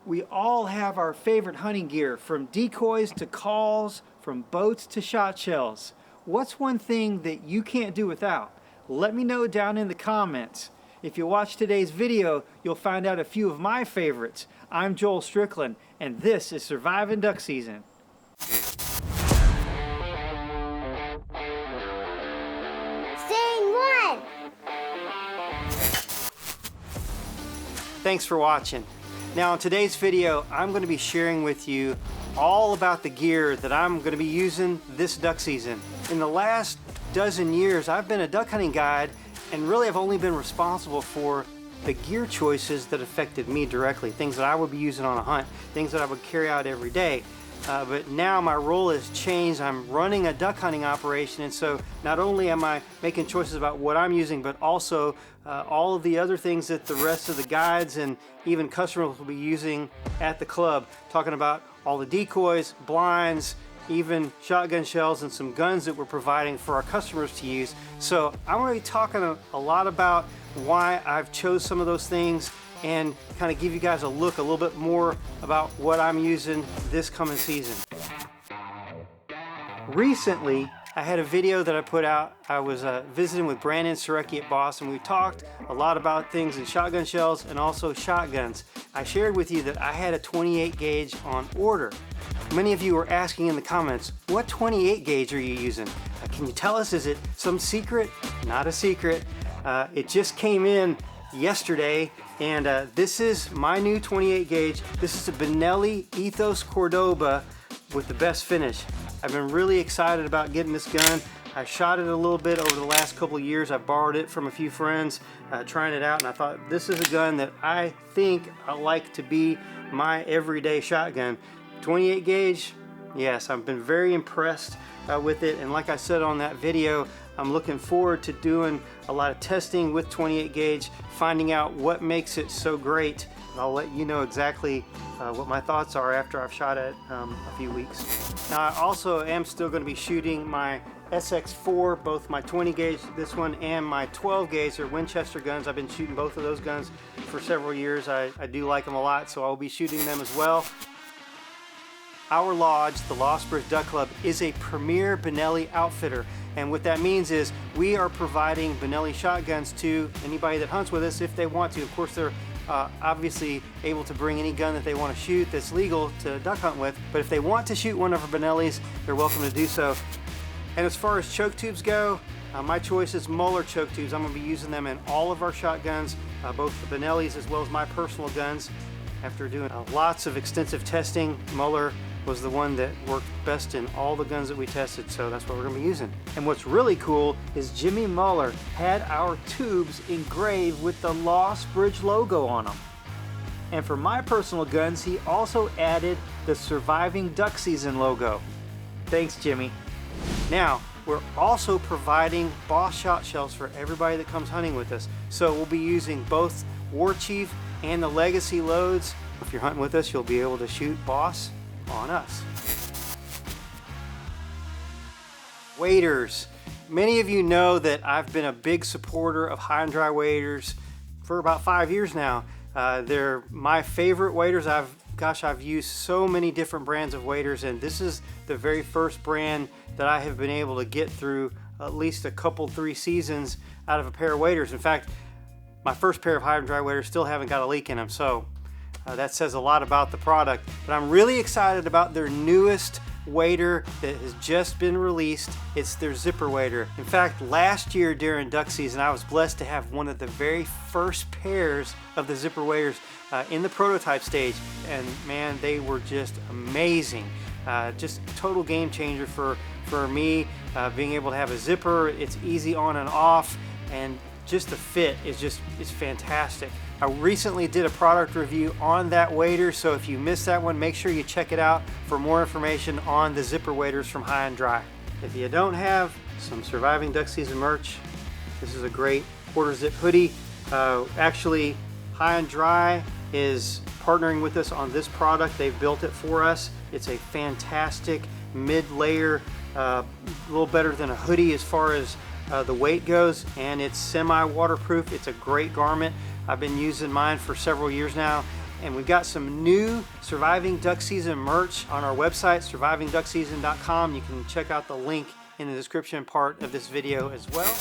We all have our favorite hunting gear, from decoys to calls, from boats to shot shells. What's one thing that you can't do without? Let me know down in the comments. If you watch today's video, you'll find out a few of my favorites. I'm Joel Strickland, and this is Surviving Duck Season. Scene 1. Thanks for watching. Now in today's video, I'm going to be sharing with you all about the gear that I'm going to be using this duck season. In the last dozen years, I've been a duck hunting guide, and really I've only been responsible for the gear choices that affected me directly, things that I would be using on a hunt, things that I would carry out every day. But now my role has changed. I'm running a duck hunting operation, and so not only am I making choices about what I'm using, but also all of the other things that the rest of the guides and even customers will be using at the club, talking about all the decoys, blinds, even shotgun shells and some guns that we're providing for our customers to use. So I'm going to be talking a lot about why I've chose some of those things and kind of give you guys a little bit more about what I'm using this coming season. Recently, I had a video that I put out. I was visiting with Brandon Surecki at Boston. We talked a lot about things in shotgun shells and also shotguns. I shared with you that I had a 28 gauge on order. Many of you were asking in the comments, what 28 gauge are you using? Can you tell us, is it some secret? Not a secret. It just came in yesterday, and this is my new 28 gauge. This is a Benelli Ethos Cordoba with the best finish. I've been really excited about getting this gun. I shot it a little bit over the last couple of years. I borrowed it from a few friends, trying it out, and I thought this is a gun that I think I like to be my everyday shotgun. 28 gauge, yes, I've been very impressed with it, and like I said on that video, I'm looking forward to doing a lot of testing with 28 gauge, finding out what makes it so great. And I'll let you know exactly what my thoughts are after I've shot it a few weeks. Now I also am still going to be shooting my SX4, both my 20 gauge, this one, and my 12 gauge. They're Winchester guns. I've been shooting both of those guns for several years. I do like them a lot, so I'll be shooting them as well. Our lodge, the Lost Bridge Duck Club, is a premier Benelli outfitter, and what that means is we are providing Benelli shotguns to anybody that hunts with us if they want to. Of course, they're obviously able to bring any gun that they want to shoot that's legal to duck hunt with, but if they want to shoot one of our Benellis, they're welcome to do so. And as far as choke tubes go, my choice is Muller choke tubes. I'm going to be using them in all of our shotguns, both the Benellis as well as my personal guns. After doing lots of extensive testing, Muller was the one that worked best in all the guns that we tested, so that's what we're going to be using. And what's really cool is Jimmy Muller had our tubes engraved with the Lost Bridge logo on them. And for my personal guns, he also added the Surviving Duck Season logo. Thanks, Jimmy. Now, we're also providing Boss shot shells for everybody that comes hunting with us. So we'll be using both War Chief and the Legacy loads. If you're hunting with us, you'll be able to shoot Boss on us. Waders. Many of you know that I've been a big supporter of high and dry waders for about 5 years now. They're my favorite waders. I've used so many different brands of waders, and this is the very first brand that I have been able to get through at least a couple, 3 seasons out of a pair of waders. In fact, my first pair of high and dry waders still haven't got a leak in them, so that says a lot about the product. But I'm really excited about their newest wader that has just been released. It's their zipper wader. In fact, last year during duck season, I was blessed to have one of the very first pairs of the zipper waders in the prototype stage, and man, they were just amazing. Just total game changer for me, being able to have a zipper. It's easy on and off, and just the fit is fantastic. I recently did a product review on that wader, so if you missed that one, make sure you check it out for more information on the zipper waders from High and Dry. If you don't have some Surviving Duck Season merch, this is a great quarter zip hoodie. Actually, High and Dry is partnering with us on this product. They've built it for us. It's a fantastic mid-layer, a little better than a hoodie as far as the weight goes, and it's semi-waterproof. It's a great garment. I've been using mine for several years now, And we've got some new Surviving Duck Season merch on our website, survivingduckseason.com. You can check out the link in the description part of this video as well.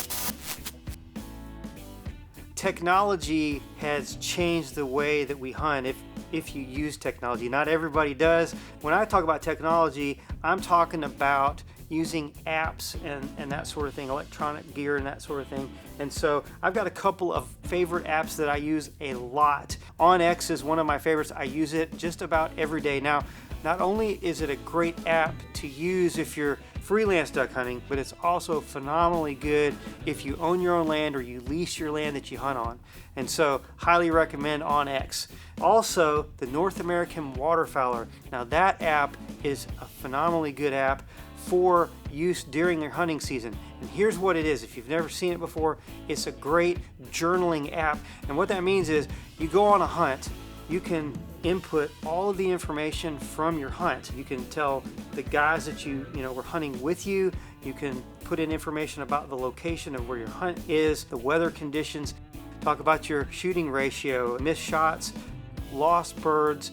Technology has changed the way that we hunt if you use technology. Not everybody does. When I talk about technology, I'm talking about using apps and that sort of thing, electronic gear and that sort of thing. And so I've got a couple of favorite apps that I use a lot. OnX is one of my favorites. I use it just about every day. Now, not only is it a great app to use if you're freelance duck hunting, but it's also phenomenally good if you own your own land or you lease your land that you hunt on. And so highly recommend OnX. Also, the North American Waterfowler. Now that app is a phenomenally good app for use during your hunting season. And here's what it is. If you've never seen it before, it's a great journaling app. And what that means is you go on a hunt, you can input all of the information from your hunt. You can tell the guys that you were hunting with you. You can put in information about the location of where your hunt is, the weather conditions, talk about your shooting ratio, missed shots, lost birds.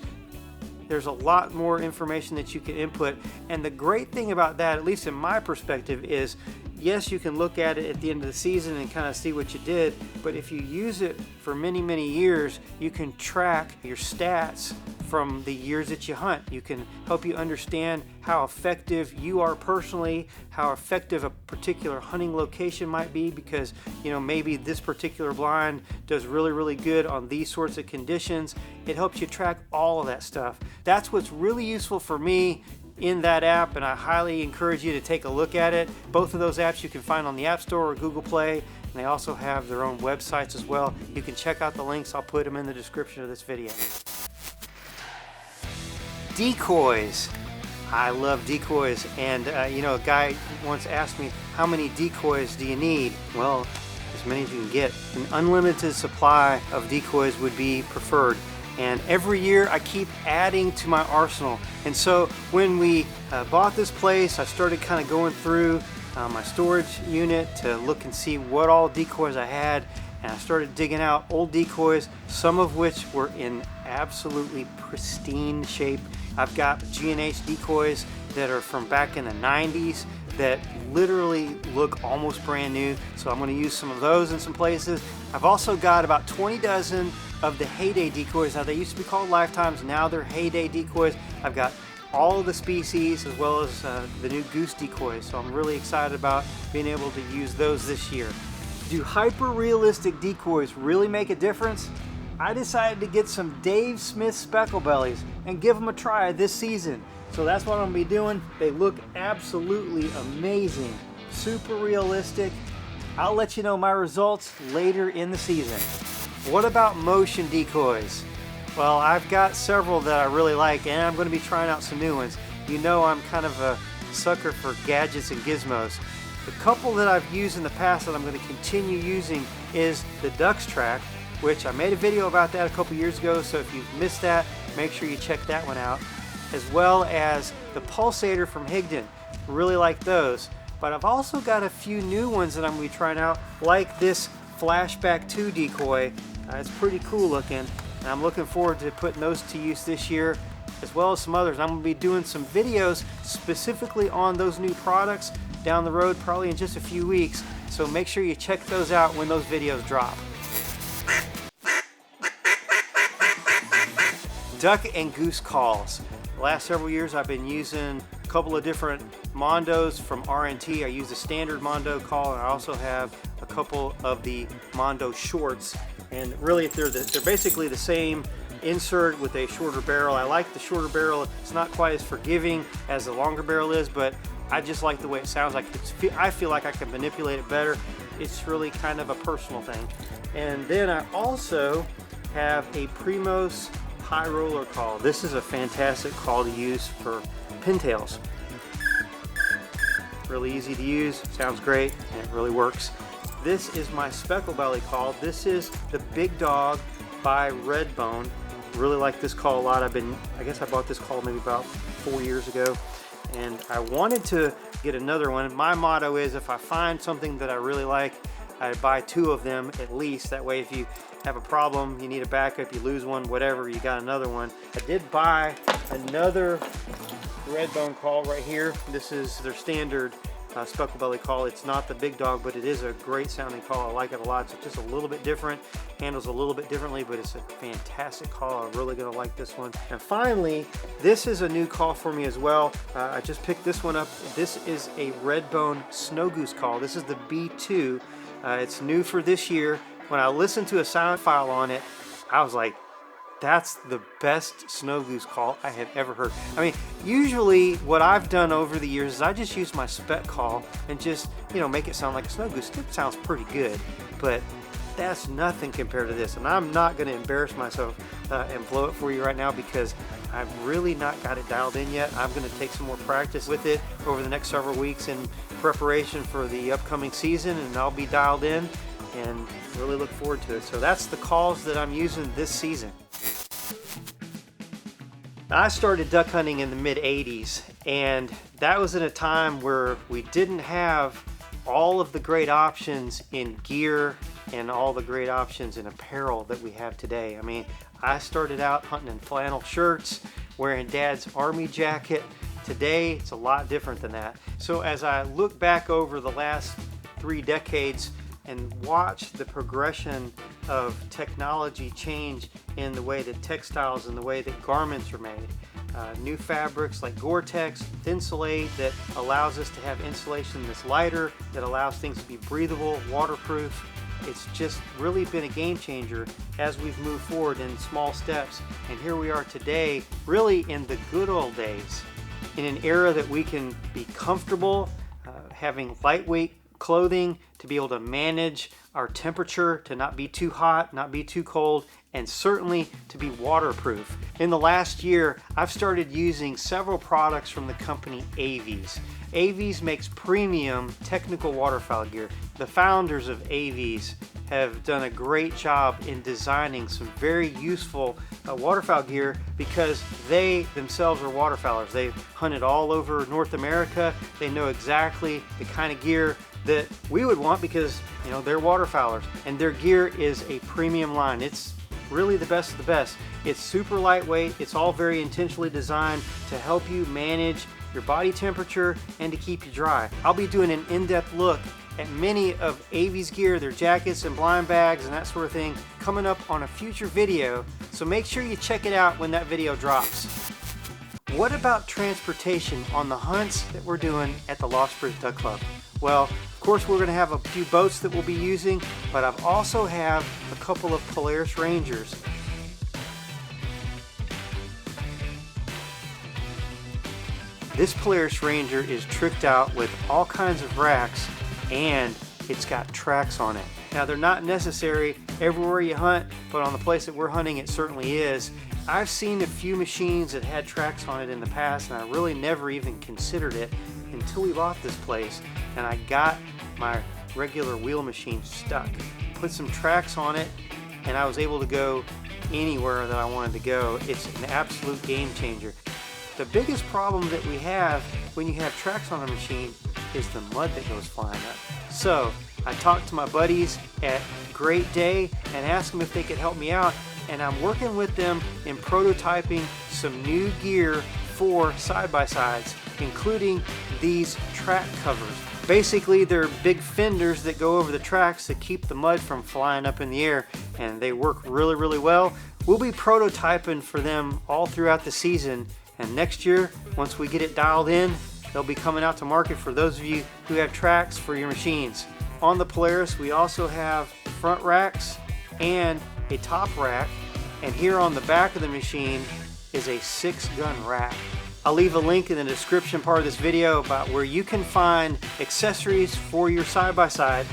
There's a lot more information that you can input. And the great thing about that, at least in my perspective, is yes, you can look at it at the end of the season and kind of see what you did, but if you use it for many, many years, you can track your stats from the years that you hunt. You can help you understand how effective you are personally, how effective a particular hunting location might be, because maybe this particular blind does really, really good on these sorts of conditions. It helps you track all of that stuff. That's what's really useful for me in that app, and I highly encourage you to take a look at it. Both of those apps you can find on the App Store or Google Play, and they also have their own websites as well. You can check out the links. I'll put them in the description of this video. Decoys. I love decoys, and a guy once asked me, how many decoys do you need? Well, as many as you can get. An unlimited supply of decoys would be preferred. And every year I keep adding to my arsenal. And so when we bought this place, I started kind of going through my storage unit to look and see what all decoys I had. And I started digging out old decoys, some of which were in absolutely pristine shape. I've got G&H decoys that are from back in the 90s that literally look almost brand new. So I'm going to use some of those in some places. I've also got about 20 dozen of the Heyday Decoys. Now they used to be called Lifetimes, now they're Heyday Decoys. I've got all the species as well as the new Goose Decoys, so I'm really excited about being able to use those this year. Do hyper-realistic decoys really make a difference? I decided to get some Dave Smith speckle bellies and give them a try this season. So that's what I'm going to be doing. They look absolutely amazing, super realistic. I'll let you know my results later in the season. What about motion decoys? Well, I've got several that I really like, and I'm going to be trying out some new ones. I'm kind of a sucker for gadgets and gizmos. The couple that I've used in the past that I'm going to continue using is the Dux Trac, which I made a video about that a couple years ago, so if you've missed that, make sure you check that one out. As well as the Pulsator from Higdon. Really like those. But I've also got a few new ones that I'm going to be trying out, like this Flashback 2 decoy. It's pretty cool looking, and I'm looking forward to putting those to use this year, as well as some others. I'm going to be doing some videos specifically on those new products down the road, probably in just a few weeks, so make sure you check those out when those videos drop. Duck and goose calls. The last several years I've been using a couple of different Mondos from RNT. I use the standard Mondo call, and I also have a couple of the Mondo shorts. And really they're basically the same insert with a shorter barrel. I like the shorter barrel. It's not quite as forgiving as the longer barrel is, but I just like the way it sounds. I feel like I can manipulate it better. It's really kind of a personal thing. And then I also have a Primos high roller call. This is a fantastic call to use for pintails. Really easy to use, sounds great, and it really works. This is my speckle belly call. This is the Big Dog by Redbone. Really like this call a lot. I guess I bought this call maybe about 4 years ago, and I wanted to get another one. My motto is if I find something that I really like, I buy 2 of them at least. That way if you have a problem, you need a backup, you lose one, whatever, you got another one. I did buy another red bone call right here. This is their standard speckle belly call. It's not the big dog, but it is a great sounding call. I like it a lot. It's just a little bit different, handles a little bit differently, but it's a fantastic call. I'm really gonna like this one. And finally, this is a new call for me as well. I just picked this one up. This is a red bone snow goose call. This is the B2. It's new for this year. When I listened to a sound file on it, I was like, that's the best snow goose call I have ever heard. I mean, usually what I've done over the years is I just use my spec call and just, you know, make it sound like a snow goose. It sounds pretty good, but that's nothing compared to this. And I'm not gonna embarrass myself and blow it for you right now because I've really not got it dialed in yet. I'm gonna take some more practice with it over the next several weeks in preparation for the upcoming season, and I'll be dialed in and really look forward to it. So that's the calls that I'm using this season. I started duck hunting in the mid-'80s, and that was in a time where we didn't have all of the great options in gear and all the great options in apparel that we have today. I mean, I started out hunting in flannel shirts, wearing Dad's army jacket. Today, it's a lot different than that. So as I look back over the last 3 decades and watch the progression of technology change in the way that textiles and the way that garments are made. New fabrics like Gore-Tex, Thinsulate, that allows us to have insulation that's lighter, that allows things to be breathable, waterproof. It's just really been a game changer as we've moved forward in small steps. And here we are today, really in the good old days, in an era that we can be comfortable, having lightweight clothing to be able to manage our temperature, to not be too hot, not be too cold, and certainly to be waterproof. In the last year, I've started using several products from the company AVES. AVES makes premium technical waterfowl gear. The founders of AVES have done a great job in designing some very useful waterfowl gear because they themselves are waterfowlers. They've hunted all over North America. They know exactly the kind of gear that we would want because, you know, they're waterfowlers, and their gear is a premium line. It's really the best of the best. It's super lightweight. It's all very intentionally designed to help you manage your body temperature and to keep you dry. I'll be doing an in-depth look at many of AVES gear, their jackets and blind bags and that sort of thing, coming up on a future video, so make sure you check it out when that video drops. What about transportation on the hunts that we're doing at the Lost Bridge Duck Club? Well, of course we're going to have a few boats that we'll be using, but I've also have a couple of Polaris Rangers. This Polaris Ranger is tricked out with all kinds of racks, and it's got tracks on it. Now, they're not necessary everywhere you hunt, but on the place that we're hunting it certainly is. I've seen a few machines that had tracks on it in the past, and I really never even considered it until we bought this place, and I got my regular wheel machine stuck. Put some tracks on it, and I was able to go anywhere that I wanted to go. It's an absolute game changer. The biggest problem that we have when you have tracks on a machine is the mud that goes flying up. So I talked to my buddies at Great Day and asked them if they could help me out, and I'm working with them in prototyping some new gear for side-by-sides, including these track covers. Basically, they're big fenders that go over the tracks that keep the mud from flying up in the air, and they work really, really well. We'll be prototyping for them all throughout the season, and next year, once we get it dialed in, they'll be coming out to market for those of you who have tracks for your machines. On the Polaris, we also have front racks and a top rack, and here on the back of the machine is a 6-gun rack. I'll leave a link in the description part of this video about where you can find accessories for your side-by-side.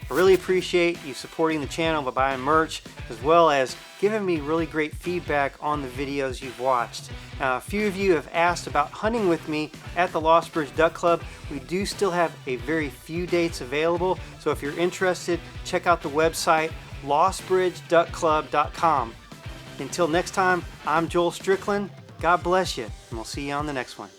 I really appreciate you supporting the channel by buying merch, as well as giving me really great feedback on the videos you've watched. Now, a few of you have asked about hunting with me at the Lost Bridge Duck Club. We do still have a very few dates available, so if you're interested, check out the website lostbridgeduckclub.com. Until next time, I'm Joel Strickland. God bless you, and we'll see you on the next one.